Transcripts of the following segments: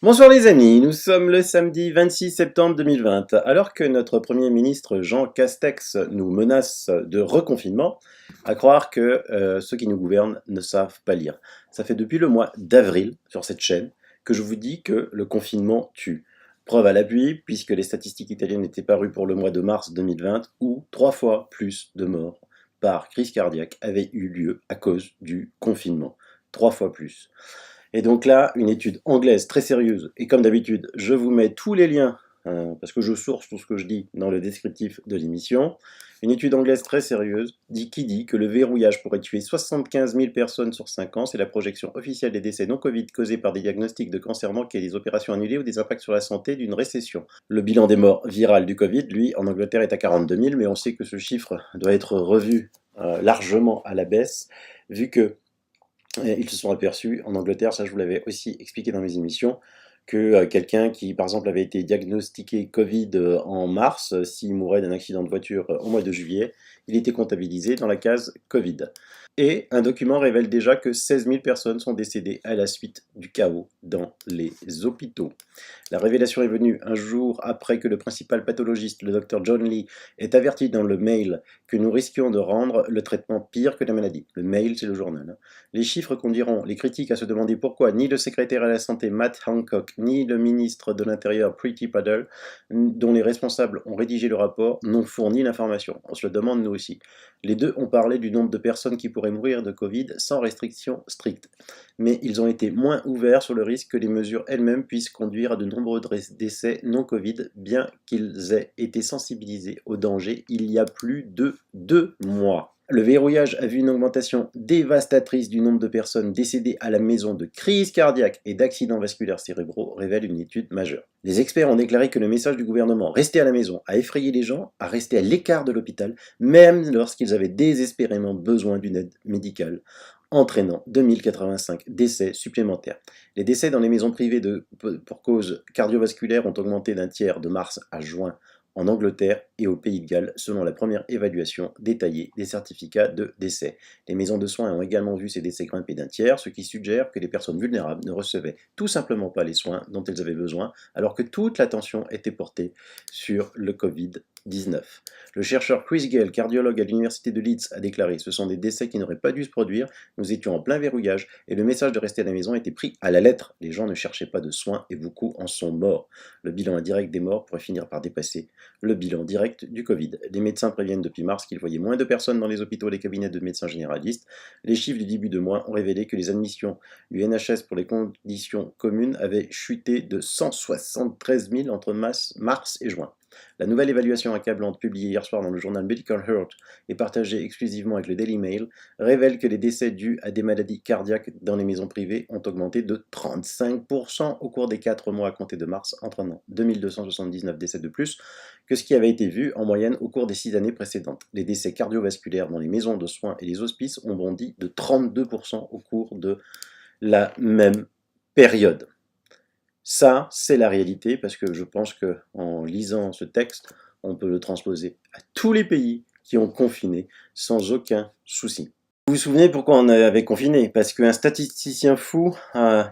Bonsoir les amis, nous sommes le samedi 26 septembre 2020. Alors que notre Premier ministre Jean Castex nous menace de reconfinement, à croire que ceux qui nous gouvernent ne savent pas lire. Ça fait depuis le mois d'avril sur cette chaîne que je vous dis que le confinement tue. Preuve à l'appui, puisque les statistiques italiennes étaient parues pour le mois de mars 2020, où 3 fois plus de morts par crise cardiaque avaient eu lieu à cause du confinement. 3 fois plus. Et donc là, une étude anglaise très sérieuse, et comme d'habitude, je vous mets tous les liens, parce que je source tout ce que je dis dans le descriptif de l'émission. Une étude anglaise très sérieuse qui dit que le verrouillage pourrait tuer 75 000 personnes sur 5 ans. C'est la projection officielle des décès non Covid causés par des diagnostics de cancer manqué, des opérations annulées ou des impacts sur la santé d'une récession. Le bilan des morts virales du Covid, lui, en Angleterre est à 42 000, mais on sait que ce chiffre doit être revu largement à la baisse, vu que ils se sont aperçus en Angleterre, ça je vous l'avais aussi expliqué dans mes émissions, que quelqu'un qui par exemple avait été diagnostiqué Covid en mars, s'il mourait d'un accident de voiture au mois de juillet, il était comptabilisé dans la case Covid. Et un document révèle déjà que 16 000 personnes sont décédées à la suite du chaos dans les hôpitaux. La révélation est venue un jour après que le principal pathologiste, le docteur John Lee, ait averti dans le mail que nous risquions de rendre le traitement pire que la maladie. Le mail, c'est le journal. Les chiffres conduiront les critiques à se demander pourquoi ni le secrétaire à la santé Matt Hancock, ni le ministre de l'Intérieur Priti Patel, dont les responsables ont rédigé le rapport, n'ont fourni l'information. On se le demande nous aussi. Les deux ont parlé du nombre de personnes qui pourraient mourir de Covid sans restriction stricte. Mais ils ont été moins ouverts sur le risque que les mesures elles-mêmes puissent conduire à de nombreux décès non Covid, bien qu'ils aient été sensibilisés au danger il y a plus de 2 mois. Le verrouillage a vu une augmentation dévastatrice du nombre de personnes décédées à la maison de crise cardiaque et d'accidents vasculaires cérébraux, révèle une étude majeure. Les experts ont déclaré que le message du gouvernement « Restez à la maison » a effrayé les gens à rester à l'écart de l'hôpital, même lorsqu'ils avaient désespérément besoin d'une aide médicale, entraînant 2085 décès supplémentaires. Les décès dans les maisons privées pour cause cardiovasculaire ont augmenté d'un tiers de mars à juin en Angleterre et au Pays de Galles, selon la première évaluation détaillée des certificats de décès. Les maisons de soins ont également vu ces décès grimper d'un tiers, ce qui suggère que les personnes vulnérables ne recevaient tout simplement pas les soins dont elles avaient besoin, alors que toute l'attention était portée sur le Covid-19. Le chercheur Chris Gale, cardiologue à l'université de Leeds, a déclaré « Ce sont des décès qui n'auraient pas dû se produire, nous étions en plein verrouillage et le message de rester à la maison était pris à la lettre. Les gens ne cherchaient pas de soins et beaucoup en sont morts. Le bilan indirect des morts pourrait finir par dépasser le bilan direct du Covid. Les médecins préviennent depuis mars qu'ils voyaient moins de personnes dans les hôpitaux et les cabinets de médecins généralistes. Les chiffres du début de mois ont révélé que les admissions du NHS pour les conditions communes avaient chuté de 173 000 entre mars et juin. La nouvelle évaluation accablante publiée hier soir dans le journal Medical Health et partagée exclusivement avec le Daily Mail révèle que les décès dus à des maladies cardiaques dans les maisons privées ont augmenté de 35% au cours des 4 mois à compter de mars, entraînant 2279 décès de plus que ce qui avait été vu en moyenne au cours des 6 années précédentes. Les décès cardiovasculaires dans les maisons de soins et les hospices ont bondi de 32% au cours de la même période. Ça, c'est la réalité, parce que je pense qu'en lisant ce texte, on peut le transposer à tous les pays qui ont confiné sans aucun souci. Vous vous souvenez pourquoi on avait confiné? Parce qu'un statisticien fou,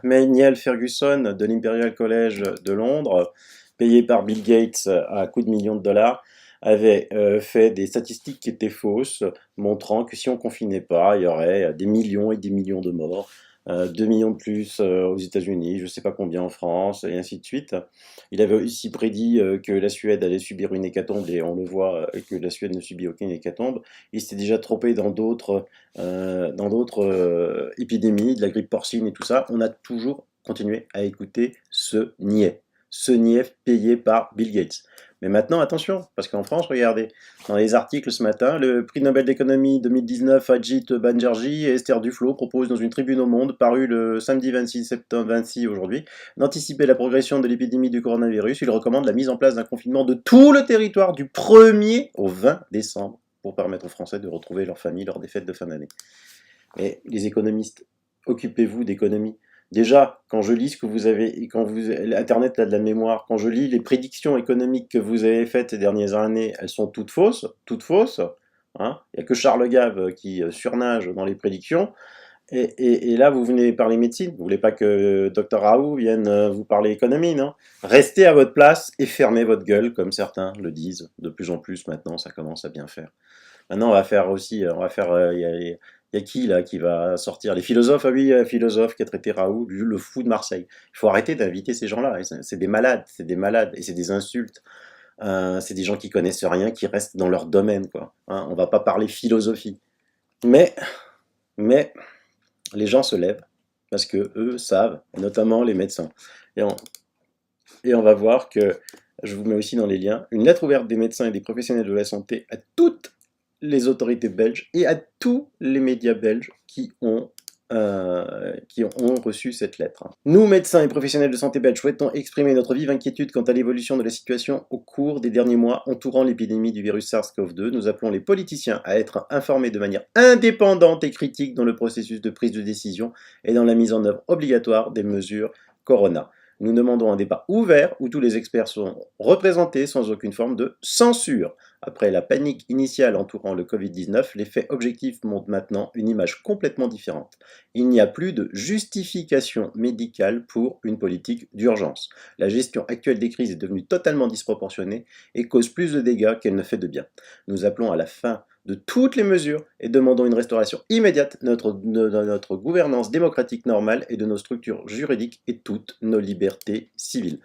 Manuel Ferguson de l'Imperial College de Londres, payé par Bill Gates à coups de millions de dollars, avait fait des statistiques qui étaient fausses, montrant que si on confinait pas, il y aurait des millions et des millions de morts. 2 millions de plus aux États-Unis, je ne sais pas combien en France, et ainsi de suite. Il avait aussi prédit que la Suède allait subir une hécatombe, et on le voit que la Suède ne subit aucune hécatombe. Il s'était déjà trompé dans d'autres épidémies, de la grippe porcine et tout ça. On a toujours continué à écouter ce niais payé par Bill Gates. Mais maintenant, attention, parce qu'en France, regardez, dans les articles ce matin, le prix Nobel d'économie 2019, Ajit Banerjee et Esther Duflo proposent dans une tribune au Monde, parue le samedi 26 septembre 26 aujourd'hui, d'anticiper la progression de l'épidémie du coronavirus. Ils recommandent la mise en place d'un confinement de tout le territoire du 1er au 20 décembre pour permettre aux Français de retrouver leur famille lors des fêtes de fin d'année. Et les économistes, occupez-vous d'économie. Déjà, quand je lis ce que vous avez, Internet a de la mémoire, quand je lis les prédictions économiques que vous avez faites ces dernières années, elles sont toutes fausses, toutes fausses. Hein. Il n'y a que Charles Gave qui surnage dans les prédictions. Et là, vous venez parler médecine. Vous voulez pas que Dr Raoult vienne vous parler économie, non? Restez à votre place et fermez votre gueule, comme certains le disent. De plus en plus maintenant, ça commence à bien faire. Maintenant, on va faire aussi, on va faire, y a qui là qui va sortir? Les philosophes, ah oui, philosophe qui a traité Raoult, le fou de Marseille. Il faut arrêter d'inviter ces gens-là. C'est des malades, et c'est des insultes. C'est des gens qui connaissent rien, qui restent dans leur domaine, quoi. Hein, on va pas parler philosophie. Mais, mais, les gens se lèvent parce que eux savent, notamment les médecins. Et on, et on va voir que, je vous mets aussi dans les liens, une lettre ouverte des médecins et des professionnels de la santé à toutes les autorités belges et à tous les médias belges qui ont reçu cette lettre. Nous, médecins et professionnels de santé belges, souhaitons exprimer notre vive inquiétude quant à l'évolution de la situation au cours des derniers mois entourant l'épidémie du virus SARS-CoV-2. Nous appelons les politiciens à être informés de manière indépendante et critique dans le processus de prise de décision et dans la mise en œuvre obligatoire des mesures Corona. Nous demandons un débat ouvert où tous les experts sont représentés sans aucune forme de censure. Après la panique initiale entourant le Covid-19, les faits objectifs montrent maintenant une image complètement différente. Il n'y a plus de justification médicale pour une politique d'urgence. La gestion actuelle des crises est devenue totalement disproportionnée et cause plus de dégâts qu'elle ne fait de bien. Nous appelons à la fin de toutes les mesures et demandons une restauration immédiate de notre gouvernance démocratique normale et de nos structures juridiques et toutes nos libertés civiles.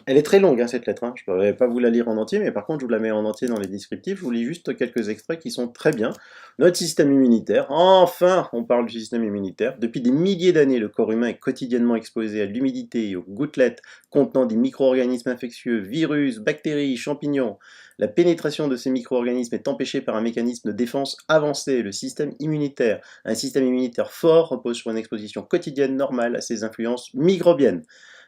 Elle est très longue, hein, cette lettre. Hein. Je ne pourrais pas vous la lire en entier, mais par contre, je vous la mets en entier dans les descriptifs. Je vous lis juste quelques extraits qui sont très bien. Notre système immunitaire. Enfin, on parle du système immunitaire. Depuis des milliers d'années, le corps humain est quotidiennement exposé à l'humidité et aux gouttelettes contenant des micro-organismes infectieux, virus, bactéries, champignons. La pénétration de ces micro-organismes est empêchée par un mécanisme de défense avancé, le système immunitaire. Un système immunitaire fort repose sur une exposition quotidienne normale à ces influences microbiennes.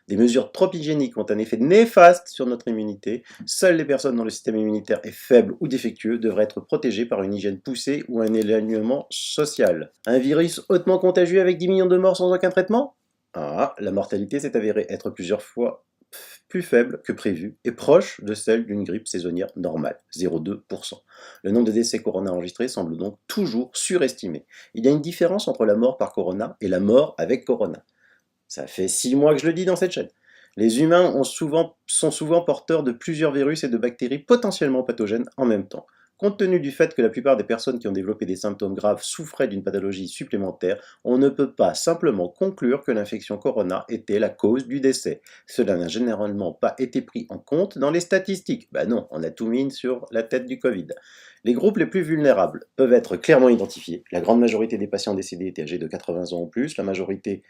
Des mesures trop hygiéniques ont un effet néfaste sur notre immunité. Seules les personnes dont le système immunitaire est faible ou défectueux devraient être protégées par une hygiène poussée ou un éloignement social. Un virus hautement contagieux avec 10 millions de morts sans aucun traitement? Ah, la mortalité s'est avérée être plusieurs fois plus faible que prévu et proche de celle d'une grippe saisonnière normale, 0,2%. Le nombre de décès corona enregistrés semble donc toujours surestimé. Il y a une différence entre la mort par corona et la mort avec corona. Ça fait 6 mois que je le dis dans cette chaîne. Les humains sont souvent porteurs de plusieurs virus et de bactéries potentiellement pathogènes en même temps. Compte tenu du fait que la plupart des personnes qui ont développé des symptômes graves souffraient d'une pathologie supplémentaire, on ne peut pas simplement conclure que l'infection corona était la cause du décès. Cela n'a généralement pas été pris en compte dans les statistiques. Ben non, on a tout mis sur la tête du Covid. Les groupes les plus vulnérables peuvent être clairement identifiés. La grande majorité des patients décédés étaient âgés de 80 ans ou plus. La majorité,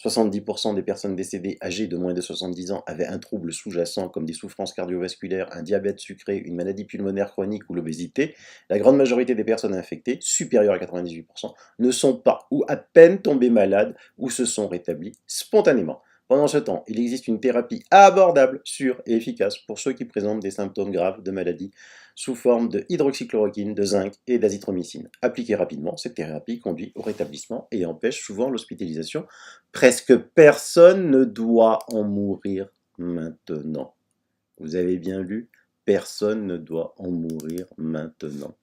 70% des personnes décédées âgées de moins de 70 ans avaient un trouble sous-jacent comme des souffrances cardiovasculaires, un diabète sucré, une maladie pulmonaire chronique ou l'obésité. La grande majorité des personnes infectées, supérieures à 98%, ne sont pas ou à peine tombées malades ou se sont rétablies spontanément. Pendant ce temps, il existe une thérapie abordable, sûre et efficace pour ceux qui présentent des symptômes graves de maladie sous forme de hydroxychloroquine, de zinc et d'azithromycine. Appliquée rapidement, cette thérapie conduit au rétablissement et empêche souvent l'hospitalisation. Presque personne ne doit en mourir maintenant. Vous avez bien lu, personne ne doit en mourir maintenant.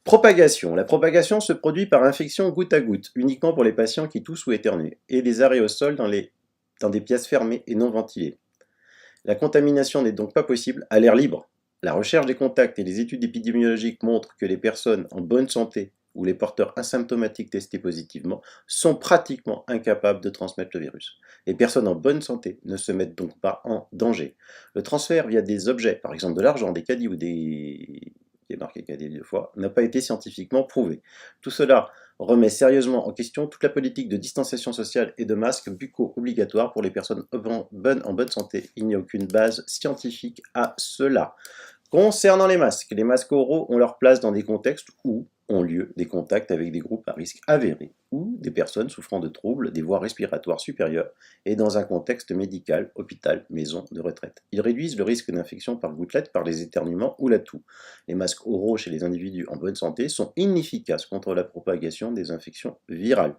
Propagation. La propagation se produit par infection goutte à goutte, uniquement pour les patients qui toussent ou éternuent, et des aérosols dans des pièces fermées et non ventilées. La contamination n'est donc pas possible à l'air libre. La recherche des contacts et les études épidémiologiques montrent que les personnes en bonne santé ou les porteurs asymptomatiques testés positivement sont pratiquement incapables de transmettre le virus. Les personnes en bonne santé ne se mettent donc pas en danger. Le transfert via des objets, par exemple de l'argent, des caddies ou des... qui est marqué caddie 2 fois, n'a pas été scientifiquement prouvé. Tout cela remet sérieusement en question toute la politique de distanciation sociale et de masques buccaux obligatoires pour les personnes en bonne santé. Il n'y a aucune base scientifique à cela. Concernant les masques oraux ont leur place dans des contextes où ont lieu des contacts avec des groupes à risque avéré ou des personnes souffrant de troubles des voies respiratoires supérieures et dans un contexte médical, hôpital, maison de retraite. Ils réduisent le risque d'infection par gouttelette, par les éternuements ou la toux. Les masques oraux chez les individus en bonne santé sont inefficaces contre la propagation des infections virales.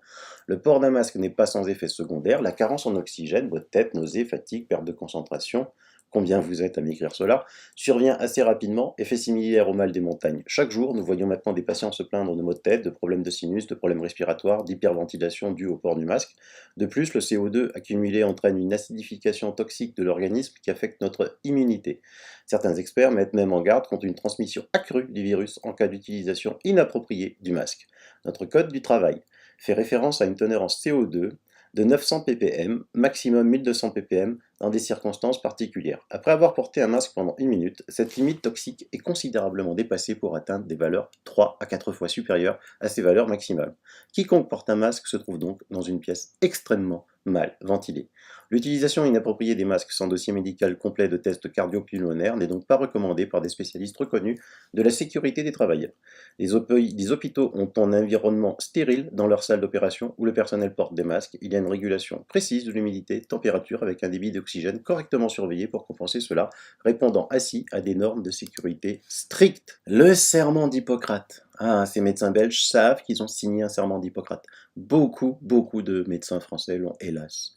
Le port d'un masque n'est pas sans effet secondaire, la carence en oxygène, maux de tête, nausées, fatigue, perte de concentration, combien vous êtes à m'écrire cela, survient assez rapidement, effet similaire au mal des montagnes. Chaque jour, nous voyons maintenant des patients se plaindre de maux de tête, de problèmes de sinus, de problèmes respiratoires, d'hyperventilation due au port du masque. De plus, le CO2 accumulé entraîne une acidification toxique de l'organisme qui affecte notre immunité. Certains experts mettent même en garde contre une transmission accrue du virus en cas d'utilisation inappropriée du masque. Notre code du travail fait référence à une teneur en CO2 de 900 ppm, maximum 1200 ppm, dans des circonstances particulières. Après avoir porté un masque pendant 1 minute, cette limite toxique est considérablement dépassée pour atteindre des valeurs 3 à 4 fois supérieures à ces valeurs maximales. Quiconque porte un masque se trouve donc dans une pièce extrêmement mal ventilée. L'utilisation inappropriée des masques sans dossier médical complet de tests cardio-pulmonaires n'est donc pas recommandée par des spécialistes reconnus de la sécurité des travailleurs. Les hôpitaux ont un environnement stérile dans leur salle d'opération où le personnel porte des masques. Il y a une régulation précise de l'humidité, température avec un débit d'oxygène correctement surveillé pour compenser cela, répondant ainsi à des normes de sécurité strictes. Le serment d'Hippocrate. Ah, ces médecins belges savent qu'ils ont signé un serment d'Hippocrate. Beaucoup de médecins français l'ont hélas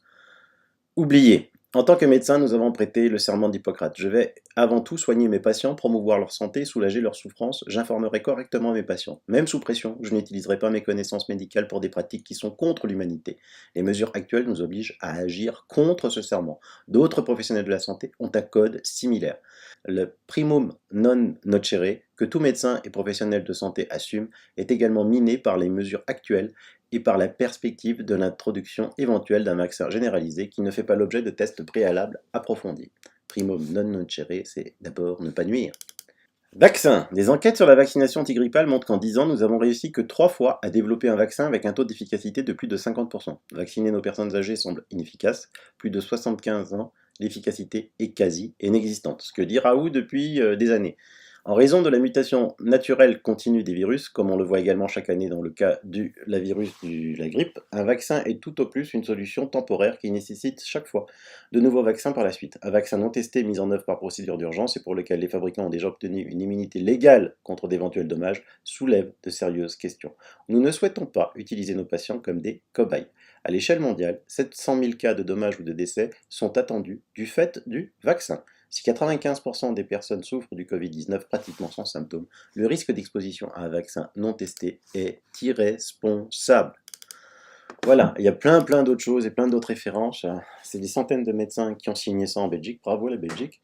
oublié. En tant que médecin, nous avons prêté le serment d'Hippocrate. Je vais avant tout soigner mes patients, promouvoir leur santé, soulager leurs souffrances. J'informerai correctement mes patients. Même sous pression, je n'utiliserai pas mes connaissances médicales pour des pratiques qui sont contre l'humanité. Les mesures actuelles nous obligent à agir contre ce serment. D'autres professionnels de la santé ont un code similaire. Le primum non nocere, que tout médecin et professionnel de santé assume, est également miné par les mesures actuelles et par la perspective de l'introduction éventuelle d'un vaccin généralisé qui ne fait pas l'objet de tests préalables approfondis. Primum non nocere, c'est d'abord ne pas nuire. Vaccin. Des enquêtes sur la vaccination antigrippale montrent qu'en 10 ans, nous avons réussi que 3 fois à développer un vaccin avec un taux d'efficacité de plus de 50%. Vacciner nos personnes âgées semble inefficace. Plus de 75 ans, l'efficacité est quasi inexistante. Ce que dit Raoult depuis des années. En raison de la mutation naturelle continue des virus, comme on le voit également chaque année dans le cas du virus de la grippe, un vaccin est tout au plus une solution temporaire qui nécessite chaque fois de nouveaux vaccins par la suite. Un vaccin non testé mis en œuvre par procédure d'urgence et pour lequel les fabricants ont déjà obtenu une immunité légale contre d'éventuels dommages soulève de sérieuses questions. Nous ne souhaitons pas utiliser nos patients comme des cobayes. À l'échelle mondiale, 700 000 cas de dommages ou de décès sont attendus du fait du vaccin. Si 95% des personnes souffrent du Covid-19 pratiquement sans symptômes, le risque d'exposition à un vaccin non testé est irresponsable. Voilà, il y a plein d'autres choses et plein d'autres références. C'est des centaines de médecins qui ont signé ça en Belgique. Bravo la Belgique.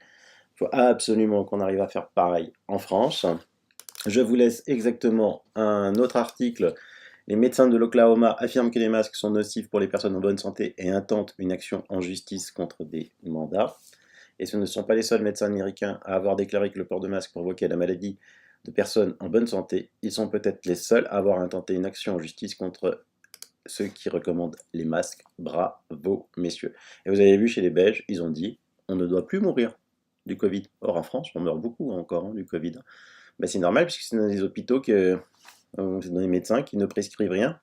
Il faut absolument qu'on arrive à faire pareil en France. Je vous laisse exactement un autre article. Les médecins de l'Oklahoma affirment que les masques sont nocifs pour les personnes en bonne santé et intentent une action en justice contre des mandats. Et ce ne sont pas les seuls médecins américains à avoir déclaré que le port de masque provoquait la maladie de personnes en bonne santé. Ils sont peut-être les seuls à avoir intenté une action en justice contre ceux qui recommandent les masques. Bravo, messieurs. Et vous avez vu chez les Belges, ils ont dit on ne doit plus mourir du Covid. Or, en France, on meurt beaucoup encore du Covid. Ben, c'est normal, puisque c'est dans les hôpitaux que c'est dans les médecins qui ne prescrivent rien.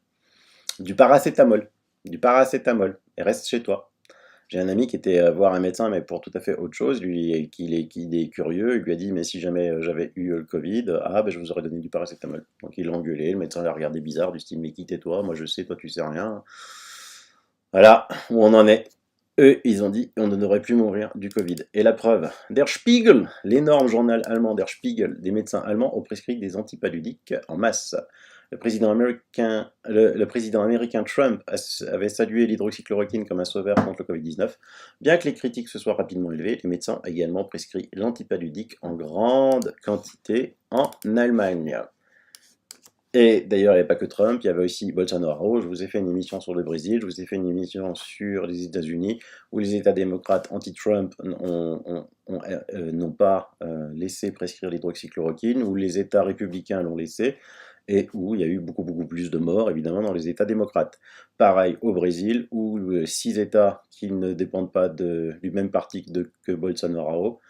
Du paracétamol. Du paracétamol. Et reste chez toi. J'ai un ami qui était voir un médecin, mais pour tout à fait autre chose, lui, qui est curieux, il lui a dit, mais si jamais j'avais eu le Covid, ben, je vous aurais donné du paracétamol. Donc il l'a engueulé, le médecin l'a regardé bizarre, du style, mais qui tais-toi, moi je sais, toi tu sais rien. Voilà où on en est. Eux, ils ont dit, on ne devrait plus mourir du Covid. Et la preuve, Der Spiegel, l'énorme journal allemand Der Spiegel, des médecins allemands ont prescrit des antipaludiques en masse. Le président américain Trump avait salué l'hydroxychloroquine comme un sauveur contre le Covid-19. Bien que les critiques se soient rapidement élevées, les médecins ont également prescrit l'antipaludique en grande quantité en Allemagne. Et d'ailleurs, il n'y avait pas que Trump, il y avait aussi Bolsonaro. Je vous ai fait une émission sur le Brésil, je vous ai fait une émission sur les États-Unis, où les États démocrates anti-Trump n'ont pas laissé prescrire l'hydroxychloroquine, où les États républicains l'ont laissé, et où il y a eu beaucoup plus de morts, évidemment, dans les États démocrates. Pareil au Brésil, où 6 États qui ne dépendent pas du même parti que Bolsonaro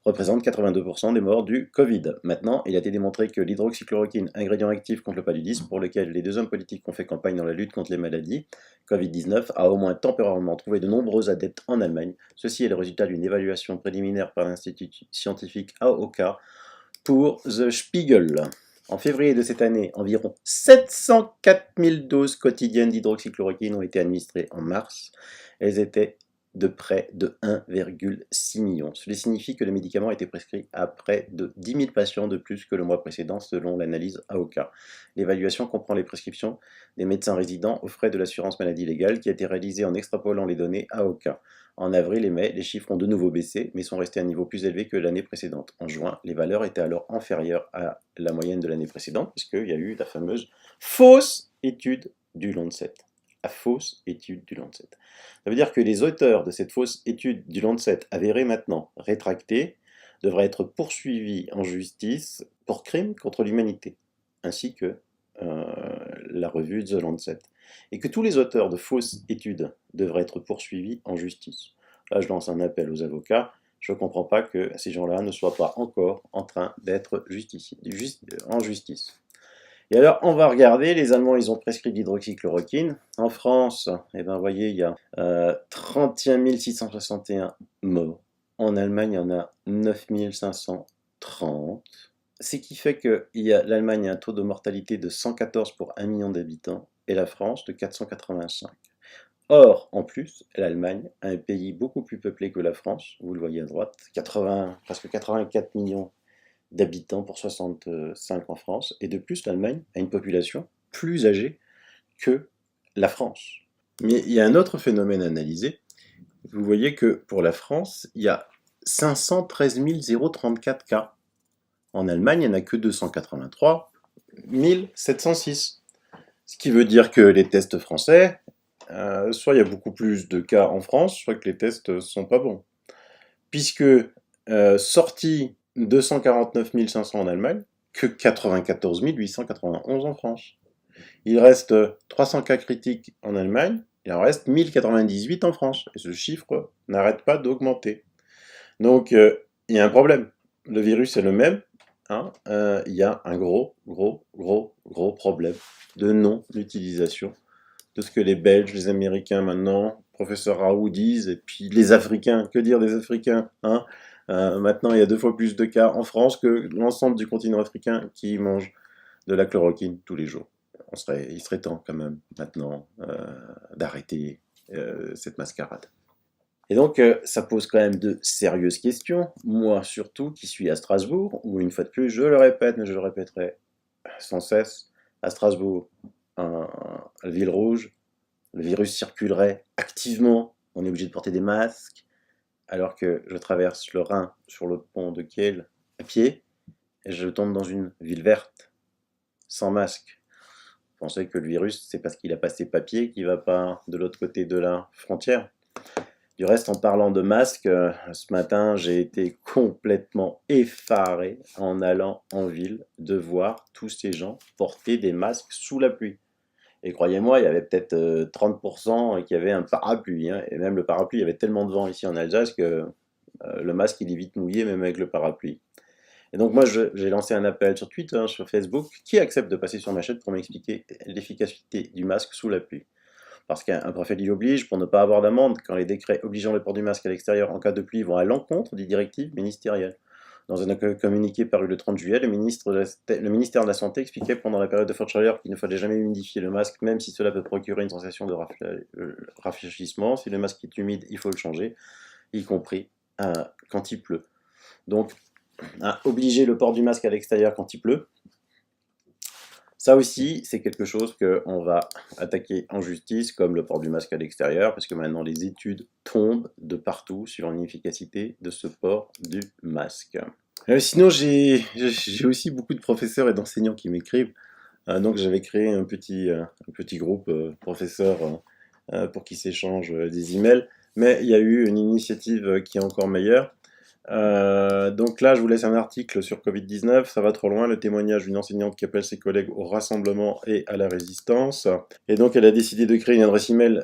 représentent 82% des morts du Covid. Maintenant, il a été démontré que l'hydroxychloroquine, ingrédient actif contre le paludisme, pour lequel les 2 hommes politiques ont fait campagne dans la lutte contre les maladies, Covid-19, a au moins temporairement trouvé de nombreux adeptes en Allemagne. Ceci est le résultat d'une évaluation préliminaire par l'Institut scientifique AOK pour The Spiegel. En février de cette année, environ 704 000 doses quotidiennes d'hydroxychloroquine ont été administrées en mars. Elles étaient de près de 1,6 million. Cela signifie que les médicaments étaient prescrits à près de 10 000 patients de plus que le mois précédent, selon l'analyse AOCA. L'évaluation comprend les prescriptions des médecins résidents aux frais de l'assurance maladie légale, qui a été réalisée en extrapolant les données AOCA. En avril et mai, les chiffres ont de nouveau baissé, mais sont restés à un niveau plus élevé que l'année précédente. En juin, les valeurs étaient alors inférieures à la moyenne de l'année précédente, puisqu'il y a eu la fameuse fausse étude du Lancet. La fausse étude du Lancet. Ça veut dire que les auteurs de cette fausse étude du Lancet, avérée maintenant rétractée, devraient être poursuivis en justice pour crime contre l'humanité, ainsi que la revue The Lancet. Et que tous les auteurs de fausses études devraient être poursuivis en justice. Là, je lance un appel aux avocats. Je ne comprends pas que ces gens-là ne soient pas encore en train d'être en justice. Et alors, on va regarder, les Allemands, ils ont prescrit l'hydroxychloroquine. En France, eh ben, vous voyez, il y a 31 661 morts. En Allemagne, il y en a 9 530. Ce qui fait que l'Allemagne a un taux de mortalité de 114 pour 1 million d'habitants et la France de 485. Or, en plus, l'Allemagne, un pays beaucoup plus peuplé que la France, vous le voyez à droite, presque 84 millions d'habitants pour 65 en France, et de plus, l'Allemagne a une population plus âgée que la France. Mais il y a un autre phénomène à analyser. Vous voyez que pour la France, il y a 513 034 cas. En Allemagne, il n'y en a que 283 706. Ce qui veut dire que les tests français, soit il y a beaucoup plus de cas en France, soit que les tests ne sont pas bons. Puisque sortis 249 500 en Allemagne, que 94 891 en France. Il reste 300 cas critiques en Allemagne, il en reste 1098 en France. Et ce chiffre n'arrête pas d'augmenter. Donc, il y a un problème. Le virus est le même. Il y a un gros problème de non-utilisation de ce que les Belges, les Américains maintenant, professeur Raoult disent, et puis les Africains, que dire des Africains maintenant, il y a 2 fois plus de cas en France que l'ensemble du continent africain qui mange de la chloroquine tous les jours. Il serait temps quand même maintenant d'arrêter cette mascarade. Et donc, ça pose quand même de sérieuses questions. Moi, surtout, qui suis à Strasbourg, où une fois de plus, je le répète, mais je le répéterai sans cesse, à Strasbourg, la ville rouge, le virus circulerait activement, on est obligé de porter des masques, alors que je traverse le Rhin sur le pont de Kiel à pied, et je tombe dans une ville verte, sans masque. Vous pensez que le virus, c'est parce qu'il a passé papier qu'il ne va pas de l'autre côté de la frontière? Du reste, en parlant de masques, ce matin, j'ai été complètement effaré en allant en ville de voir tous ces gens porter des masques sous la pluie. Et croyez-moi, il y avait peut-être 30% qui avaient un parapluie. Et même le parapluie, il y avait tellement de vent ici en Alsace que le masque, il est vite mouillé, même avec le parapluie. Et donc moi, j'ai lancé un appel sur Twitter, sur Facebook, qui accepte de passer sur ma chaîne pour m'expliquer l'efficacité du masque sous la pluie. Parce qu'un préfet l'y oblige pour ne pas avoir d'amende quand les décrets obligeant le port du masque à l'extérieur en cas de pluie vont à l'encontre des directives ministérielles. Dans un communiqué paru le 30 juillet, le ministère de la Santé expliquait pendant la période de forte chaleur qu'il ne fallait jamais humidifier le masque, même si cela peut procurer une sensation de rafraîchissement. Si le masque est humide, il faut le changer, y compris quand il pleut. Donc, obliger le port du masque à l'extérieur quand il pleut, ça aussi, c'est quelque chose qu'on va attaquer en justice, comme le port du masque à l'extérieur, parce que maintenant les études tombent de partout sur l'inefficacité de ce port du masque. Sinon, j'ai aussi beaucoup de professeurs et d'enseignants qui m'écrivent. Donc j'avais créé un petit groupe professeurs pour qu'ils s'échangent des emails. Mais il y a eu une initiative qui est encore meilleure. Donc là, je vous laisse un article sur Covid-19, ça va trop loin, le témoignage d'une enseignante qui appelle ses collègues au rassemblement et à la résistance. Et donc, elle a décidé de créer une adresse email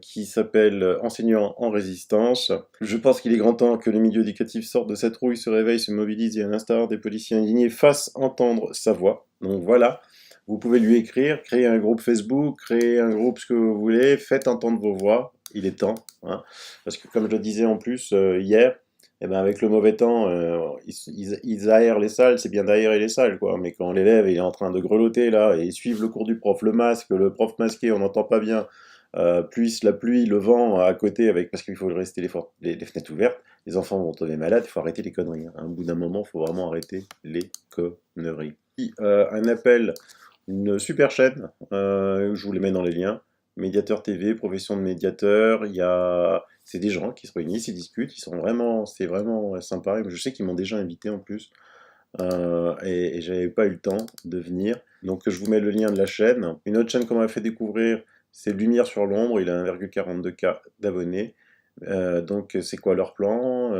qui s'appelle Enseignants en résistance. Je pense qu'il est grand temps que le milieu éducatif sorte de cette rouille, se réveille, se mobilise et à l'instar des policiers indignés fasse entendre sa voix. Donc voilà, vous pouvez lui écrire, créer un groupe Facebook, créer un groupe ce que vous voulez, faites entendre vos voix, il est temps. Parce que comme je le disais en plus hier, eh ben avec le mauvais temps, ils aèrent les salles, c'est bien d'aérer les salles, quoi. Mais quand l'élève il est en train de grelotter là et suivre le cours du prof, le masque, le prof masqué, on n'entend pas bien, plus la pluie, le vent à côté, parce qu'il faut rester les fenêtres ouvertes, les enfants vont tomber malades, il faut arrêter les conneries, hein. Au bout d'un moment, il faut vraiment arrêter les conneries. Un appel, une super chaîne, je vous les mets dans les liens, Médiateur TV, profession de médiateur, c'est des gens qui se réunissent, ils discutent, c'est vraiment sympa, je sais qu'ils m'ont déjà invité en plus, et j'avais pas eu le temps de venir. Donc je vous mets le lien de la chaîne. Une autre chaîne qu'on m'a fait découvrir, c'est Lumière sur l'ombre, il a 1,42K d'abonnés. Donc c'est quoi leur plan?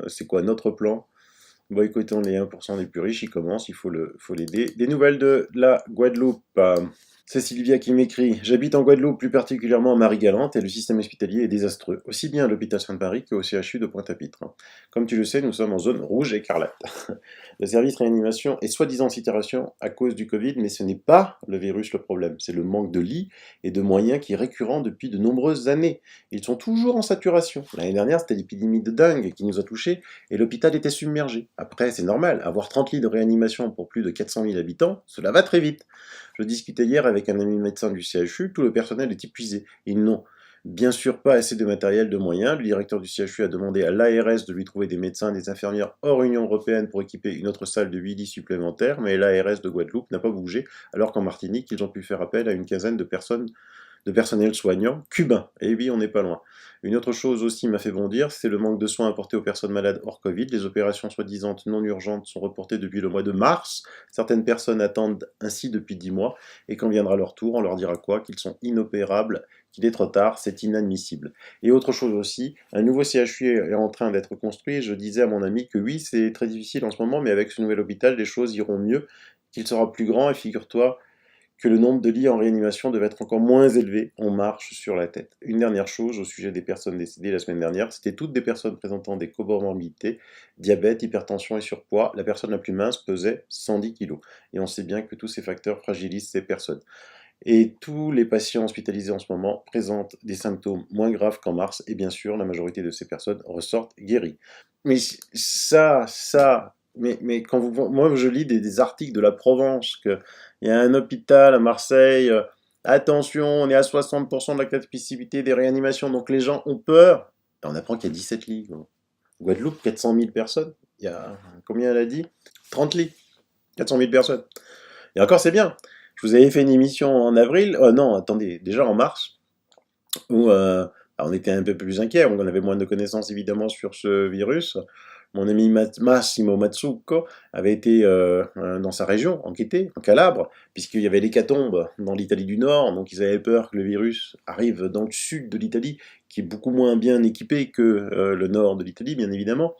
C'est quoi notre plan? Boycottons les 1% les plus riches, ils commencent, il faut l'aider. Des nouvelles de la Guadeloupe. C'est Sylvia qui m'écrit. J'habite en Guadeloupe, plus particulièrement à Marie-Galante, et le système hospitalier est désastreux, aussi bien à l'hôpital Sainte-Marie qu'au CHU de Pointe-à-Pitre. Comme tu le sais, nous sommes en zone rouge écarlate. Le service réanimation est soi-disant en situation à cause du Covid, mais ce n'est pas le virus le problème, c'est le manque de lits et de moyens qui est récurrent depuis de nombreuses années. Ils sont toujours en saturation. L'année dernière, c'était l'épidémie de dingue qui nous a touchés, et l'hôpital était submergé. Après, c'est normal, avoir 30 lits de réanimation pour plus de 400 000 habitants, cela va très vite. Je discutais hier avec un ami médecin du CHU, tout le personnel est épuisé. Ils n'ont bien sûr pas assez de matériel, de moyens. Le directeur du CHU a demandé à l'ARS de lui trouver des médecins, des infirmières hors Union Européenne pour équiper une autre salle de 8 lits supplémentaires, mais l'ARS de Guadeloupe n'a pas bougé, alors qu'en Martinique, ils ont pu faire appel à une quinzaine de personnes de personnel soignant cubain. Et oui, on n'est pas loin. Une autre chose aussi m'a fait bondir, c'est le manque de soins apportés aux personnes malades hors Covid. Les opérations soi-disant non urgentes sont reportées depuis le mois de mars. Certaines personnes attendent ainsi depuis 10 mois, et quand viendra leur tour, on leur dira quoi? Qu'ils sont inopérables, qu'il est trop tard, c'est inadmissible. Et autre chose aussi, un nouveau CHU est en train d'être construit, je disais à mon ami que oui, c'est très difficile en ce moment, mais avec ce nouvel hôpital, les choses iront mieux, qu'il sera plus grand, et figure-toi que le nombre de lits en réanimation devait être encore moins élevé, on marche sur la tête. Une dernière chose au sujet des personnes décédées la semaine dernière, c'était toutes des personnes présentant des comorbidités, diabète, hypertension et surpoids. La personne la plus mince pesait 110 kg. Et on sait bien que tous ces facteurs fragilisent ces personnes. Et tous les patients hospitalisés en ce moment présentent des symptômes moins graves qu'en mars, et bien sûr, la majorité de ces personnes ressortent guéries. Mais mais quand moi je lis des articles de la Provence, qu'il y a un hôpital à Marseille, attention, on est à 60% de la capacité des réanimations, donc les gens ont peur. Et on apprend qu'il y a 17 lits. Guadeloupe, 400 000 personnes. Il y a, combien elle a dit? 30 lits. 400 000 personnes. Et encore, c'est bien. Je vous avais fait une émission en avril, non, attendez, déjà en mars, où on était un peu plus inquiets, on avait moins de connaissances évidemment sur ce virus. Mon ami Massimo Mazzucco avait été dans sa région, enquêter, en Calabre, puisqu'il y avait l'hécatombe dans l'Italie du Nord, donc ils avaient peur que le virus arrive dans le sud de l'Italie, qui est beaucoup moins bien équipé que le nord de l'Italie, bien évidemment.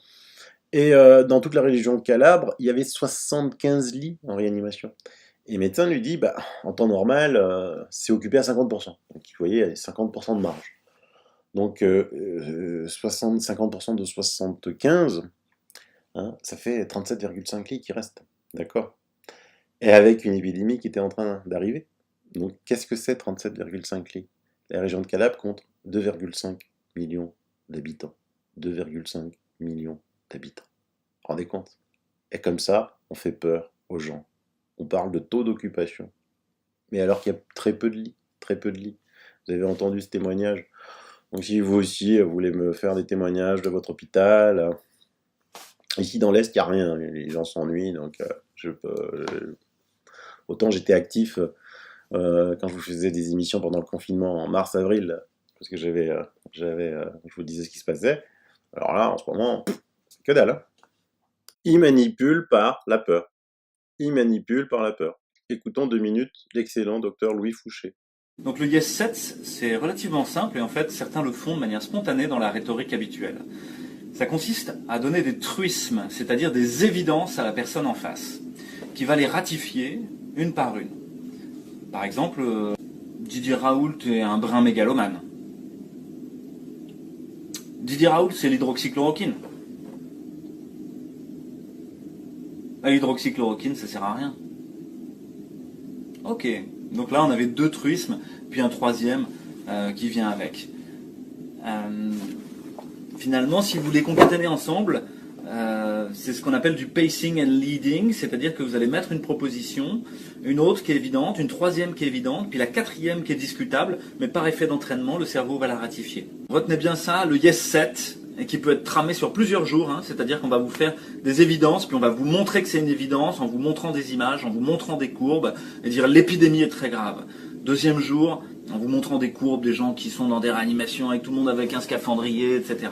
Et dans toute la région de Calabre, il y avait 75 lits en réanimation. Et le médecin lui dit, bah, en temps normal, c'est occupé à 50%. Donc vous voyez, il y a 50% de marge. Donc 50% de 75, hein, ça fait 37,5 lits qui restent. D'accord? Et avec une épidémie qui était en train d'arriver. Donc qu'est-ce que c'est 37,5 lits? La région de Calabre compte 2,5 millions d'habitants. 2,5 millions d'habitants. Rendez compte? Et comme ça, on fait peur aux gens. On parle de taux d'occupation. Mais alors qu'il y a très peu de lits. Très peu de lits. Vous avez entendu ce témoignage. Donc si vous aussi voulez me faire des témoignages de votre hôpital, ici dans l'Est, il n'y a rien. Les gens s'ennuient. Donc autant j'étais actif quand je vous faisais des émissions pendant le confinement en mars-avril, parce que je vous disais ce qui se passait. Alors là, en ce moment, que dalle. Hein. Ils manipulent par la peur. Ils manipulent par la peur. Écoutons 2 minutes l'excellent docteur Louis Fouché. Donc le yes 7, c'est relativement simple et en fait certains le font de manière spontanée dans la rhétorique habituelle. Ça consiste à donner des truismes, c'est-à-dire des évidences à la personne en face, qui va les ratifier une par une. Par exemple, Didier Raoult est un brin mégalomane. Didier Raoult, c'est l'hydroxychloroquine. L'hydroxychloroquine, ça sert à rien. Ok, donc là on avait 2 truismes, puis un troisième qui vient avec. Finalement, si vous les concaténez ensemble, c'est ce qu'on appelle du pacing and leading, c'est-à-dire que vous allez mettre une proposition, une autre qui est évidente, une troisième qui est évidente, puis la quatrième qui est discutable, mais par effet d'entraînement, le cerveau va la ratifier. Retenez bien ça, le yes set, et qui peut être tramé sur plusieurs jours, hein, c'est-à-dire qu'on va vous faire des évidences, puis on va vous montrer que c'est une évidence, en vous montrant des images, en vous montrant des courbes, et dire l'épidémie est très grave. Deuxième jour, en vous montrant des courbes, des gens qui sont dans des réanimations, avec tout le monde avec un scaphandrier, etc.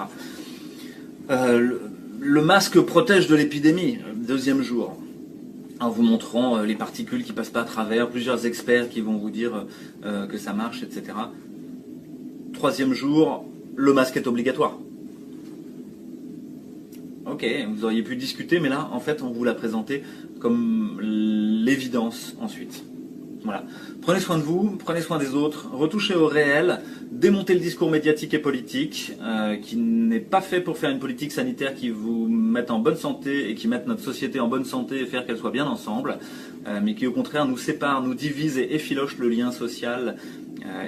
Le masque protège de l'épidémie, deuxième jour, en vous montrant les particules qui passent pas à travers, plusieurs experts qui vont vous dire que ça marche, etc. Troisième jour, le masque est obligatoire. Ok, vous auriez pu discuter, mais là, en fait, on vous l'a présenté comme l'évidence ensuite. Voilà. Prenez soin de vous, prenez soin des autres, retouchez au réel, démontez le discours médiatique et politique, qui n'est pas fait pour faire une politique sanitaire qui vous mette en bonne santé et qui mette notre société en bonne santé et faire qu'elle soit bien ensemble, mais qui au contraire nous sépare, nous divise et effiloche le lien social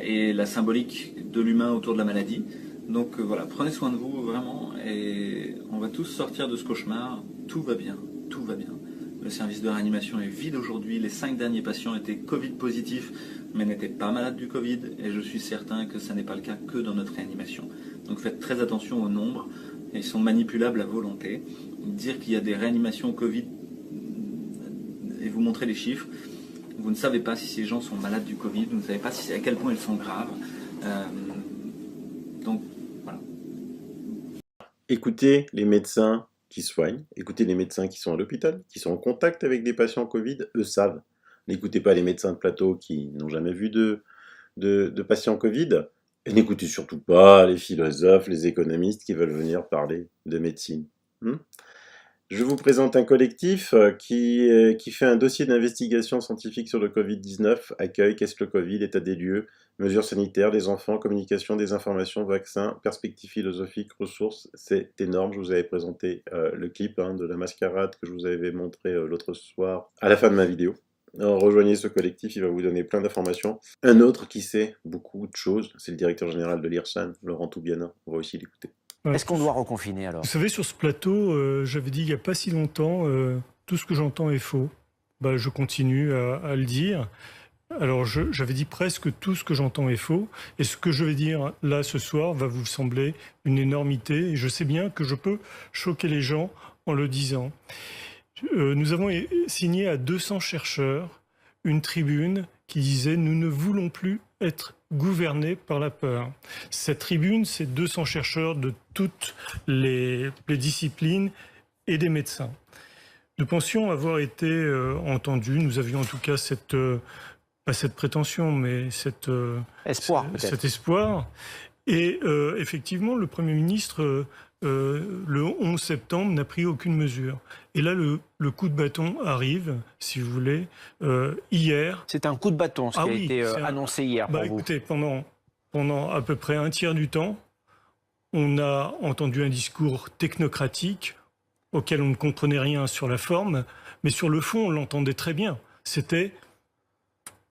et la symbolique de l'humain autour de la maladie. Donc voilà, prenez soin de vous vraiment et on va tous sortir de ce cauchemar, tout va bien, tout va bien. Le service de réanimation est vide aujourd'hui. Les 5 derniers patients étaient Covid positifs, mais n'étaient pas malades du Covid. Et je suis certain que ça n'est pas le cas que dans notre réanimation. Donc faites très attention au nombre. Ils sont manipulables à volonté. Dire qu'il y a des réanimations Covid et vous montrer les chiffres, vous ne savez pas si ces gens sont malades du Covid. Vous ne savez pas à quel point ils sont graves. Donc voilà. Écoutez les médecins qui soignent, écoutez les médecins qui sont à l'hôpital, qui sont en contact avec des patients Covid, eux savent. N'écoutez pas les médecins de plateau qui n'ont jamais vu de patients Covid, et n'écoutez surtout pas les philosophes, les économistes qui veulent venir parler de médecine. Je vous présente un collectif qui fait un dossier d'investigation scientifique sur le Covid-19, accueil, qu'est-ce que le Covid, état des lieux, mesures sanitaires, les enfants, communication, des informations, vaccins, perspectives philosophiques, ressources. C'est énorme. Je vous avais présenté le clip de la mascarade que je vous avais montré l'autre soir à la fin de ma vidéo. Alors, rejoignez ce collectif, il va vous donner plein d'informations. Un autre qui sait beaucoup de choses, c'est le directeur général de l'IRSAN, Laurent Toubiana. On va aussi l'écouter. Est-ce qu'on doit reconfiner alors? Vous savez, sur ce plateau, j'avais dit il n'y a pas si longtemps, tout ce que j'entends est faux. Je continue à le dire. Alors, j'avais dit presque tout ce que j'entends est faux. Et ce que je vais dire là ce soir va vous sembler une énormité. Et je sais bien que je peux choquer les gens en le disant. Nous avons signé à 200 chercheurs une tribune qui disait « Nous ne voulons plus être gouvernés par la peur ». Cette tribune, c'est 200 chercheurs de toutes les disciplines et des médecins. Nous pensions avoir été entendus. Nous avions en tout cas pas cette prétention, mais cet espoir. Et effectivement, le Premier ministre, le 11 septembre, n'a pris aucune mesure. Et là, le coup de bâton arrive, si vous voulez, hier. C'est un coup de bâton, ce qui a été annoncé hier pour vous. Écoutez, pendant à peu près un tiers du temps, on a entendu un discours technocratique auquel on ne comprenait rien sur la forme, mais sur le fond, on l'entendait très bien. C'était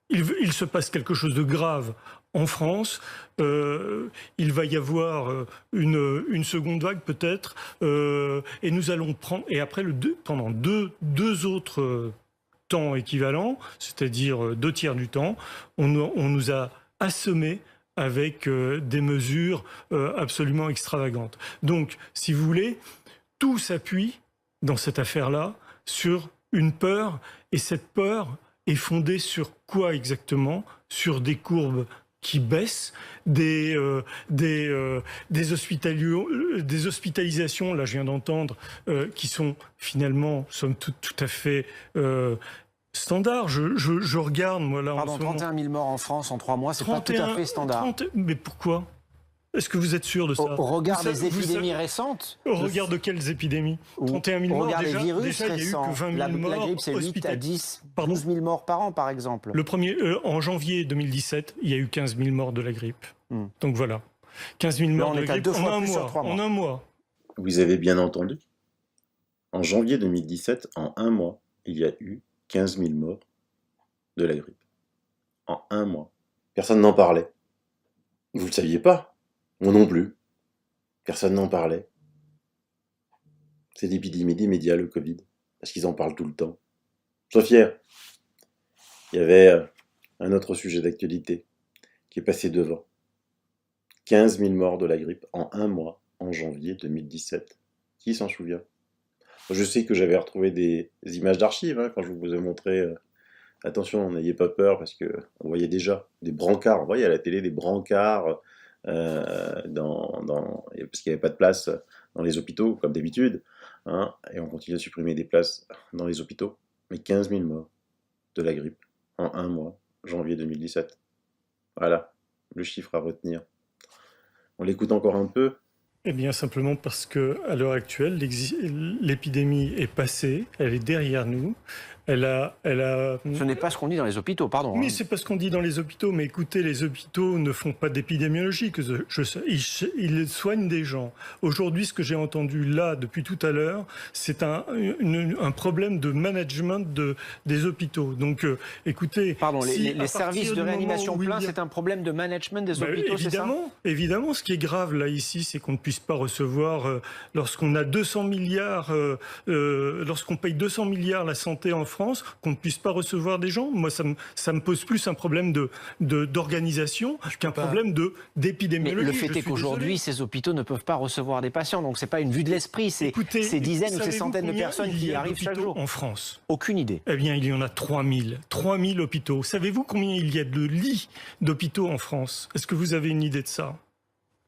il se passe quelque chose de grave en France, il va y avoir une seconde vague peut-être, et nous allons prendre, et après pendant deux autres temps équivalents, c'est-à-dire 2 tiers du temps, on nous a assommés avec des mesures absolument extravagantes. Donc, si vous voulez, tout s'appuie dans cette affaire-là sur une peur, et cette peur est fondée sur quoi exactement? Sur des courbes qui baissent, des hospitalisations, là je viens d'entendre, qui sont finalement, somme toute, tout à fait standards. Je regarde, moi là... Pardon, 31 000 morts en France en 3 mois, c'est pas tout à fait standard. Mais pourquoi? Est-ce que vous êtes sûr de ça? Au regard des épidémies récentes. Au regard de quelles épidémies? 31 000 morts, au regard des virus déjà il y a eu que 20 000 morts. La grippe, c'est 8 à 10, 12 000 morts par an, par exemple. En janvier 2017, il y a eu 15 000 morts de la grippe. Donc voilà. 15 000 morts de la grippe en un mois. Vous avez bien entendu. En janvier 2017, en un mois, il y a eu 15 000 morts de la grippe. En un mois. Personne n'en parlait. Vous ne le saviez pas. Moi non plus. Personne n'en parlait. C'est l'épidémie des médias, le Covid, parce qu'ils en parlent tout le temps. Sois fier. Il y avait un autre sujet d'actualité qui est passé devant. 15 000 morts de la grippe en un mois, en janvier 2017. Qui s'en souvient? Je sais que j'avais retrouvé des images d'archives quand je vous ai montré. Attention, n'ayez pas peur parce que on voyait déjà des brancards. On voyait à la télé des brancards parce qu'il n'y avait pas de place dans les hôpitaux comme d'habitude. Et on continue à supprimer des places dans les hôpitaux. Mais 15 000 morts de la grippe en un mois, janvier 2017. Voilà, le chiffre à retenir. On l'écoute encore un peu. Eh bien, simplement parce que à l'heure actuelle, l'épidémie est passée, elle est derrière nous. Ce n'est pas ce qu'on dit dans les hôpitaux, pardon. Oui, c'est pas ce qu'on dit dans les hôpitaux, mais écoutez, les hôpitaux ne font pas d'épidémiologie. Ils soignent des gens. Aujourd'hui, ce que j'ai entendu là depuis tout à l'heure, c'est un problème de management des hôpitaux. Donc, écoutez... Pardon, les services de réanimation pleins, c'est un problème de management des hôpitaux, c'est ça? Évidemment, ce qui est grave là, ici, c'est qu'on ne puisse pas recevoir, lorsqu'on a 200 milliards, lorsqu'on paye 200 milliards la santé en France, qu'on ne puisse pas recevoir des gens. Moi, ça me pose plus un problème d'organisation qu'un problème d'épidémiologie. Mais le fait est qu'aujourd'hui, ces hôpitaux ne peuvent pas recevoir des patients. Donc, ce n'est pas une vue de l'esprit. C'est ces dizaines ou ces centaines de personnes qui y arrivent chaque jour. En France? Aucune idée. Eh bien, il y en a 3000. 3000 hôpitaux. Savez-vous combien il y a de lits d'hôpitaux en France? Est-ce que vous avez une idée de ça?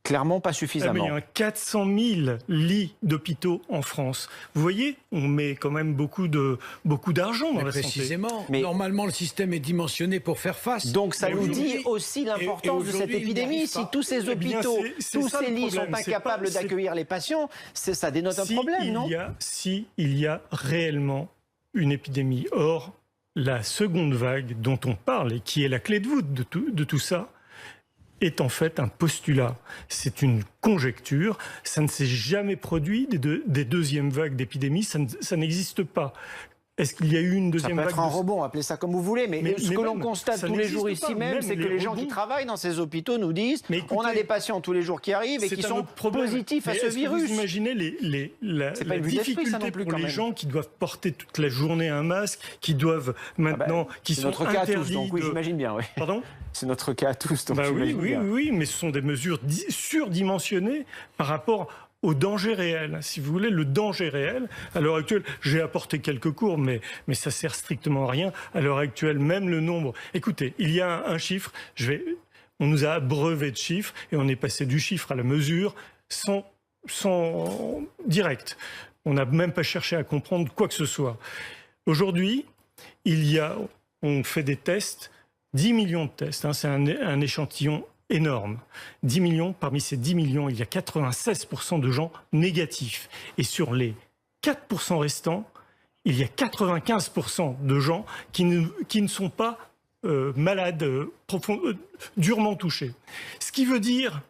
Clairement pas suffisamment. Il y a 400 000 lits d'hôpitaux en France. Vous voyez, on met quand même beaucoup d'argent dans la santé. Précisément. Mais normalement, le système est dimensionné pour faire face. Donc ça nous dit aussi l'importance de cette épidémie. Si tous ces hôpitaux, tous ces lits sont incapables d'accueillir les patients, ça dénote un problème, non? Si il y a réellement une épidémie. Or, la seconde vague dont on parle et qui est la clé de voûte de tout ça, est en fait un postulat. C'est une conjecture. Ça ne s'est jamais produit des deuxièmes vagues d'épidémie. Ça n'existe pas. Est-ce qu'il y a eu une deuxième vague? Ça peut être un rebond, appelez ça comme vous voulez, mais ce que l'on constate tous les jours ici même, c'est que les gens qui travaillent dans ces hôpitaux nous disent on a des patients tous les jours qui arrivent et qui sont positifs à ce virus. Vous imaginez la difficulté pour les gens qui doivent porter toute la journée un masque, qui doivent maintenant, qui sont interdits. C'est notre cas à tous, donc oui, j'imagine bien. Oui. Pardon? C'est notre cas à tous, donc oui, mais ce sont des mesures surdimensionnées par rapport au danger réel. Si vous voulez, le danger réel, à l'heure actuelle, j'ai apporté quelques cours, mais ça sert strictement à rien. À l'heure actuelle, même le nombre... Écoutez, il y a un chiffre, on nous a abreuvé de chiffres, et on est passé du chiffre à la mesure sans direct. On n'a même pas cherché à comprendre quoi que ce soit. Aujourd'hui, on fait des tests, 10 millions de tests, c'est un échantillon énorme. 10 millions, parmi ces 10 millions, il y a 96% de gens négatifs. Et sur les 4% restants, il y a 95% de gens qui ne sont pas malades, durement touchés. Ce qui veut dire,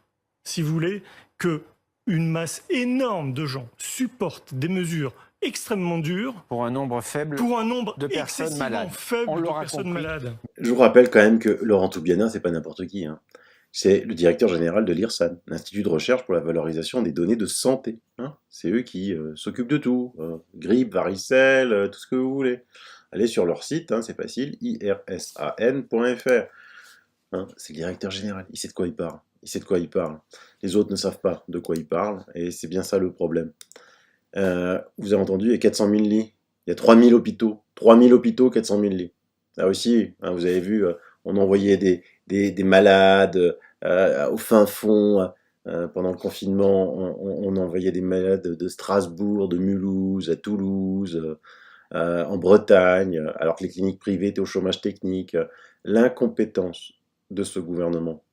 si vous voulez, qu'une masse énorme de gens supportent des mesures extrêmement dures pour un nombre faible de personnes malades. Je vous rappelle quand même que Laurent Toubiana, c'est pas n'importe qui. C'est le directeur général de l'IRSAN, l'Institut de recherche pour la valorisation des données de santé. C'est eux qui s'occupent de tout. Grippe, varicelle, tout ce que vous voulez. Allez sur leur site, c'est facile, irsan.fr. C'est le directeur général, il sait de quoi il parle. Les autres ne savent pas de quoi il parle, et c'est bien ça le problème. Vous avez entendu, il y a 400 000 lits. Il y a 3000 hôpitaux. 3000 hôpitaux, 400 000 lits. Là aussi, vous avez vu, on envoyait des malades au fin fond. Pendant le confinement, on envoyait des malades de Strasbourg, de Mulhouse, à Toulouse, en Bretagne, alors que les cliniques privées étaient au chômage technique. L'incompétence de ce gouvernement.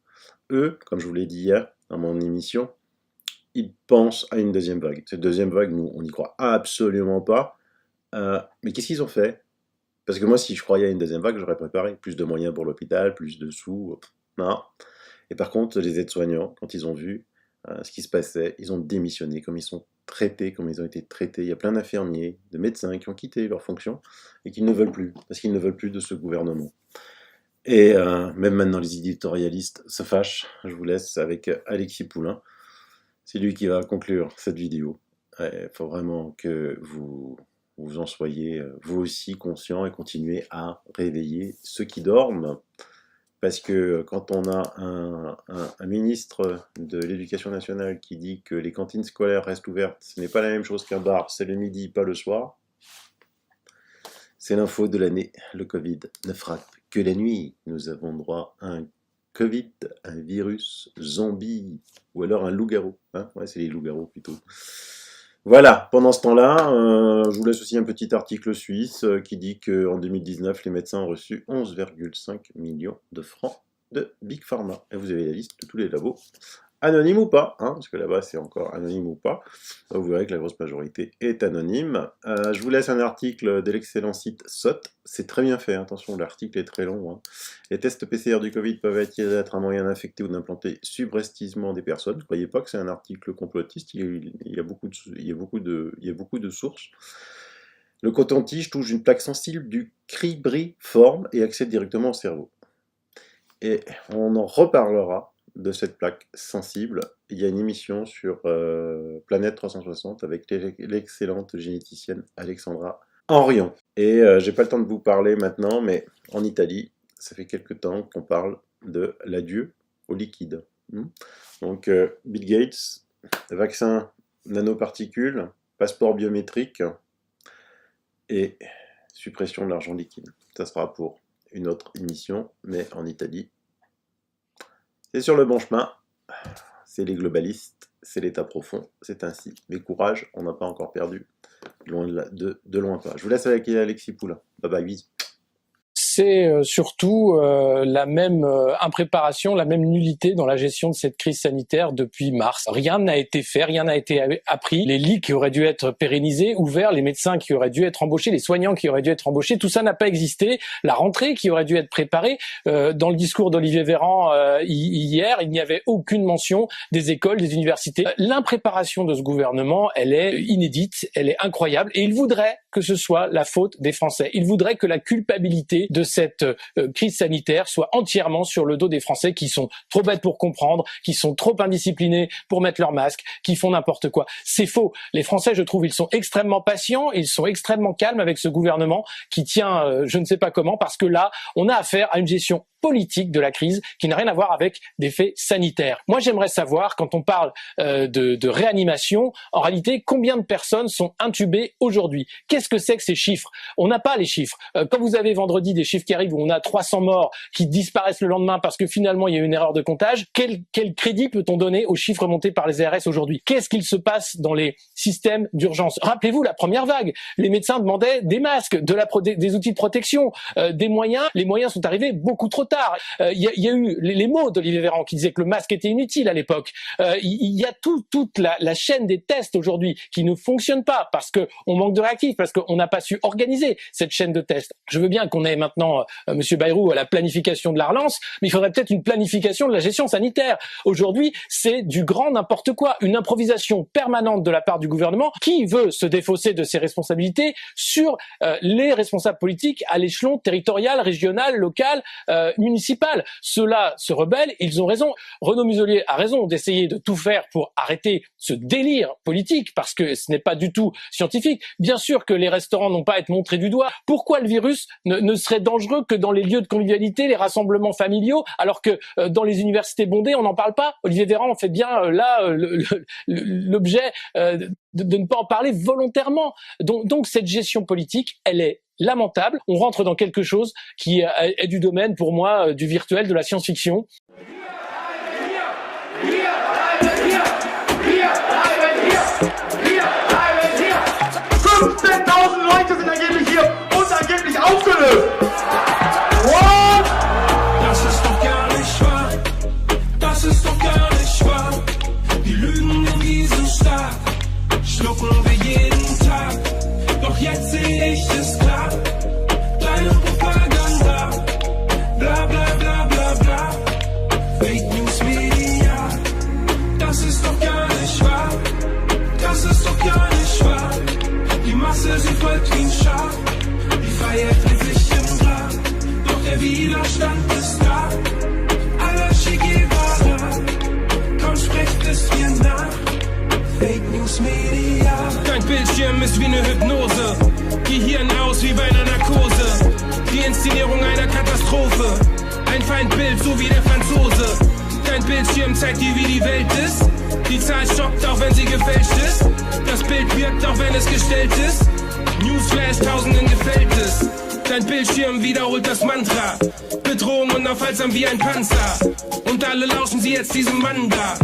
Eux, comme je vous l'ai dit hier dans mon émission, ils pensent à une deuxième vague. Cette deuxième vague, nous, on n'y croit absolument pas. Mais qu'est-ce qu'ils ont fait? Parce que moi, si je croyais à une deuxième vague, j'aurais préparé plus de moyens pour l'hôpital, plus de sous. Non. Et par contre, les aides-soignants, quand ils ont vu ce qui se passait, ils ont démissionné, comme ils sont traités, comme ils ont été traités. Il y a plein d'infirmiers, de médecins qui ont quitté leur fonction et qui ne veulent plus, parce qu'ils ne veulent plus de ce gouvernement. Et même maintenant, les éditorialistes se fâchent. Je vous laisse avec Alexis Poulain. C'est lui qui va conclure cette vidéo. Il faut vraiment que vous en soyez vous aussi conscients et continuez à réveiller ceux qui dorment. Parce que quand on a un ministre de l'Éducation nationale qui dit que les cantines scolaires restent ouvertes, ce n'est pas la même chose qu'un bar, c'est le midi, pas le soir. C'est l'info de l'année. Le Covid ne frappe que la nuit. Nous avons droit à un Covid, un virus zombie, ou alors un loup-garou. Hein, ouais, c'est les loups-garous plutôt. Voilà, pendant ce temps-là, je vous laisse aussi un petit article suisse qui dit qu'en 2019, les médecins ont reçu 11,5 millions de francs de Big Pharma. Et vous avez la liste de tous les labos, anonymes ou pas, hein, parce que là-bas c'est encore anonyme ou pas. Vous verrez que la grosse majorité est anonyme. Je vous laisse un article de l'excellent site SOT. C'est très bien fait, attention, l'article est très long. Hein. Les tests PCR du Covid peuvent être un moyen d'infecter ou d'implanter subrepticement des personnes. Ne croyez pas que c'est un article complotiste, il y a beaucoup de sources. Le coton-tige touche une plaque sensible du cribriforme et accède directement au cerveau. Et on en reparlera de cette plaque sensible. Il y a une émission sur Planète 360 avec l'excellente généticienne Alexandra Henrion. Et j'ai pas le temps de vous parler maintenant, mais en Italie, ça fait quelques temps qu'on parle de l'adieu au liquide. Donc Bill Gates, vaccin nanoparticules, passeport biométrique et suppression de l'argent liquide. Ça sera pour une autre émission, mais en Italie, c'est sur le bon chemin, c'est les globalistes, c'est l'état profond, c'est ainsi. Mais courage, on n'a pas encore perdu, loin de loin pas. Je vous laisse avec Alexis Poulain. Bye bye, bisous. C'est surtout la même impréparation, la même nullité dans la gestion de cette crise sanitaire depuis mars. Rien n'a été fait, rien n'a été appris. Les lits qui auraient dû être pérennisés, ouverts, les médecins qui auraient dû être embauchés, les soignants qui auraient dû être embauchés, tout ça n'a pas existé. La rentrée qui aurait dû être préparée. Dans le discours d'Olivier Véran hier, il n'y avait aucune mention des écoles, des universités. L'impréparation de ce gouvernement, elle est inédite, elle est incroyable, et il voudrait que ce soit la faute des Français. Il voudrait que la culpabilité de cette crise sanitaire soit entièrement sur le dos des Français qui sont trop bêtes pour comprendre, qui sont trop indisciplinés pour mettre leur masque, qui font n'importe quoi. C'est faux. Les Français, je trouve, ils sont extrêmement patients, ils sont extrêmement calmes avec ce gouvernement qui tient je ne sais pas comment, parce que là, on a affaire à une gestion politique de la crise qui n'a rien à voir avec des faits sanitaires. Moi, j'aimerais savoir, quand on parle de réanimation, en réalité, combien de personnes sont intubées aujourd'hui? Qu'est-ce que c'est que ces chiffres? On n'a pas les chiffres. Quand vous avez vendredi des chiffres qui arrivent où on a 300 morts qui disparaissent le lendemain parce que finalement il y a eu une erreur de comptage, quel crédit peut-on donner aux chiffres montés par les ARS aujourd'hui? Qu'est-ce qu'il se passe dans les systèmes d'urgence? Rappelez-vous la première vague. Les médecins demandaient des masques, des outils de protection, des moyens. Les moyens sont arrivés beaucoup trop tard. Il y a eu les mots d'Olivier Véran qui disaient que le masque était inutile à l'époque. Il y a toute la chaîne des tests aujourd'hui qui ne fonctionne pas parce que on manque de réactifs, parce qu'on n'a pas su organiser cette chaîne de tests. Je veux bien qu'on ait maintenant Monsieur Bayrou à la planification de la relance, mais il faudrait peut-être une planification de la gestion sanitaire. Aujourd'hui, c'est du grand n'importe quoi, une improvisation permanente de la part du gouvernement qui veut se défausser de ses responsabilités sur les responsables politiques à l'échelon territorial, régional, local, municipal. Ceux-là se rebellent, ils ont raison. Renaud Muselier a raison d'essayer de tout faire pour arrêter ce délire politique, parce que ce n'est pas du tout scientifique. Bien sûr que les restaurants n'ont pas à être montrés du doigt. Pourquoi le virus ne serait dangereux que dans les lieux de convivialité, les rassemblements familiaux, alors que dans les universités bondées, on n'en parle pas? Olivier Véran fait bien là l'objet de ne pas en parler volontairement. Donc cette gestion politique, elle est lamentable. On rentre dans quelque chose qui est du domaine, pour moi, du virtuel, de la science-fiction. Leute sind angeblich hier und angeblich aufgelöst. What? Das ist doch gar nicht wahr. Das ist doch gar nicht wahr. Die Lügen in diesem Staat schlucken wir jeden Tag. Doch jetzt sehe ich es klar. Deine Propaganda. Bla bla bla bla bla. Fake News Media. Das ist doch gar nicht wahr. Das ist doch gar nicht wahr. Die Masse, sie folgt wie ein Schaf. Die Freiheit dreht sich im Grab. Doch der Widerstand ist da. Alla Che Guevara. Komm, sprecht es mir nach. Fake News Media. Bildschirm ist wie eine Hypnose. Gehirn aus wie bei einer Narkose. Die Inszenierung einer Katastrophe. Ein Feindbild, so wie der Franzose. Dein Bildschirm zeigt dir, wie die Welt ist. Die Zahl schockt, auch wenn sie gefälscht ist. Das Bild wirkt, auch wenn es gestellt ist. Newsflash, Tausenden gefällt es. Dein Bildschirm wiederholt das Mantra. Bedrohung unaufhaltsam wie ein Panzer. Und alle lauschen sie jetzt diesem Mann da.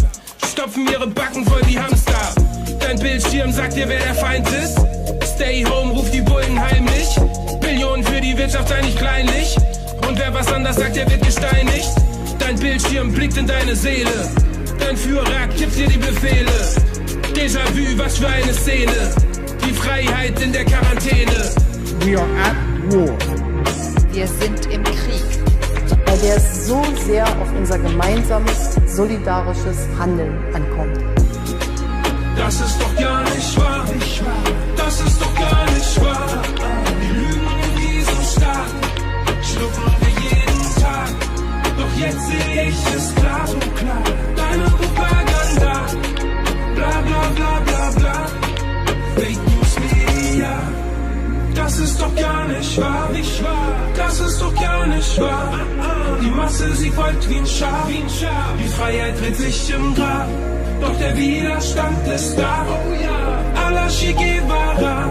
Stopfen ihre Backen voll wie Hamster. Dein Bildschirm sagt dir, wer der Feind ist. Stay home, ruft die Bullen heimlich. Billionen für die Wirtschaft sei nicht kleinlich. Und wer was anders sagt, der wird gesteinigt. Dein Bildschirm blickt in deine Seele. Dein Führer gibt dir die Befehle. Déjà-vu, was für eine Szene. Die Freiheit in der Quarantäne. We are at war. Wir sind im Krieg. Weil der so sehr auf unser gemeinsames, solidarisches Handeln ankommt. Das ist doch gar nicht wahr. Das ist doch gar nicht wahr. Die Lügen in diesem Staat schlucken wir jeden Tag. Doch jetzt sehe ich es klar, so klar. Deine Propaganda, bla bla bla bla bla. Fake News Media, das ist doch gar nicht wahr. Das ist doch gar nicht wahr. Die Masse, sie folgt wie ein Schaf. Die Freiheit dreht sich im Grab. Doch der Widerstand ist da. A la Che Guevara.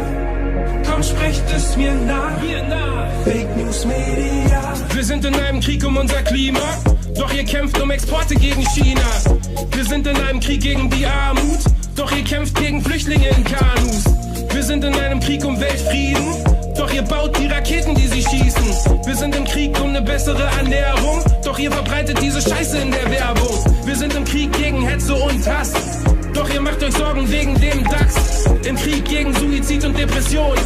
Komm, sprecht es mir nach. Fake News Media. Wir sind in einem Krieg um unser Klima. Doch ihr kämpft um Exporte gegen China. Wir sind in einem Krieg gegen die Armut. Doch ihr kämpft gegen Flüchtlinge in Kanus. Wir sind in einem Krieg um Weltfrieden. Doch ihr baut die Raketen, die sie schießen. Wir sind im Krieg um eine bessere Ernährung. Doch ihr verbreitet diese Scheiße in der Werbung. Wir sind im Krieg gegen Hetze und Hass. Doch ihr macht euch Sorgen wegen dem DAX. Im Krieg gegen Suizid und Depression.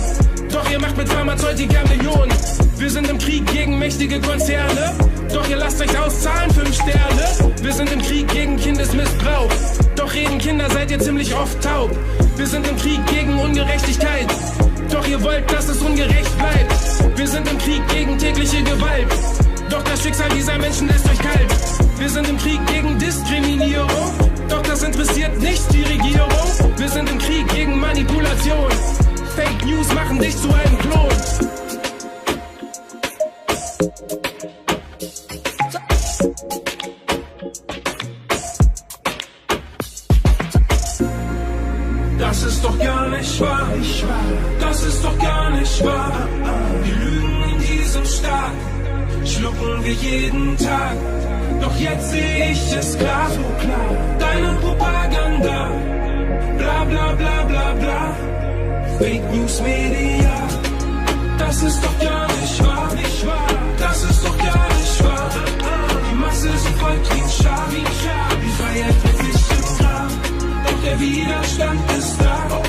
Doch ihr macht mit Pharmazeutika Millionen. Wir sind im Krieg gegen mächtige Konzerne. Doch ihr lasst euch auszahlen 5 Sterne. Wir sind im Krieg gegen Kindesmissbrauch. Doch reden Kinder, seid ihr ziemlich oft taub. Wir sind im Krieg gegen Ungerechtigkeit. Doch ihr wollt, dass es ungerecht bleibt. Wir sind im Krieg gegen tägliche Gewalt. Doch das Schicksal dieser Menschen lässt euch kalt. Wir sind im Krieg gegen Diskriminierung. Doch das interessiert nicht die Regierung. Wir sind im Krieg gegen Manipulation. Fake News machen dich zu einem Klon. Das ist doch gar nicht wahr. Das ist doch gar nicht wahr. Die Lügen in diesem Staat schlucken wir jeden Tag. Doch jetzt sehe ich es klar. Deine Propaganda, bla bla bla bla bla. Fake News Media, das ist doch gar nicht wahr. Das ist doch gar nicht wahr. Die Masse, sie folgt wie ein Schaf. Die Freiheit wird sich im Grab. Doch der Widerstand ist da.